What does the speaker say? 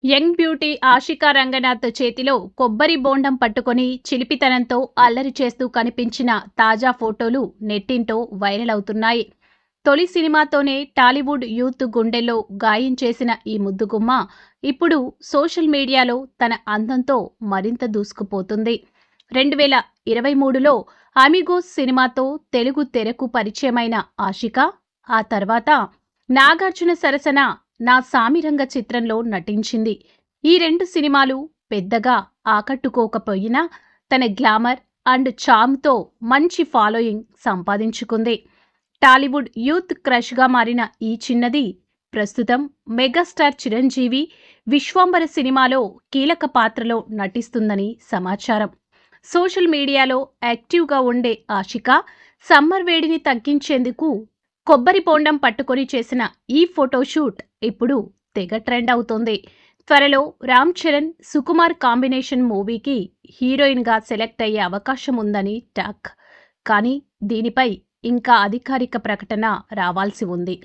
Young beauty Ashika Ranganath చేతిలో కొబ్బరి బోండం పట్టుకొని చిలిపితనంతో అల్లరి చేస్తూ కనిపించిన తాజా ఫోటోలు నెట్టింటో వైరల్ అవుతున్నాయి. తొలి సినిమాతోనే టాలీవుడ్ యూత్ గుండెల్లో గాయం చేసిన ఈ ముద్దుగుమ్మ ఇప్పుడు సోషల్ మీడియాలో తన అందంతో మరింత దూసుకుపోతుంది. 2023లో అమిగోస్ సినిమాతో తెలుగు తెరకు పరిచయమైన ఆషికా ఆ తర్వాత నాగార్జున సరసన నా సామిరంగ చిత్రంలో నటించింది. ఈ రెండు సినిమాలు పెద్దగా ఆకట్టుకోకపోయినా తన గ్లామర్ అండ్ చామ్తో మంచి ఫాలోయింగ్ సంపాదించుకుంది. టాలీవుడ్ యూత్ క్రష్గా మారిన ఈ చిన్నది ప్రస్తుతం మెగాస్టార్ చిరంజీవి విశ్వంబర సినిమాలో కీలక పాత్రలో నటిస్తుందని సమాచారం. సోషల్ మీడియాలో యాక్టివ్గా ఉండే ఆషికా సమ్మర్ వేడిని తగ్గించేందుకు కొబ్బరి బోండం పట్టుకొని చేసిన ఈ ఫోటోషూట్ ఇప్పుడు తెగ ట్రెండ్ అవుతోంది. త్వరలో రామ్ చరణ్, సుకుమార్ కాంబినేషన్ మూవీకి హీరోయిన్గా సెలెక్ట్ అయ్యే అవకాశం ఉందని టాక్. కానీ దీనిపై ఇంకా అధికారిక ప్రకటన రావాల్సి ఉంది.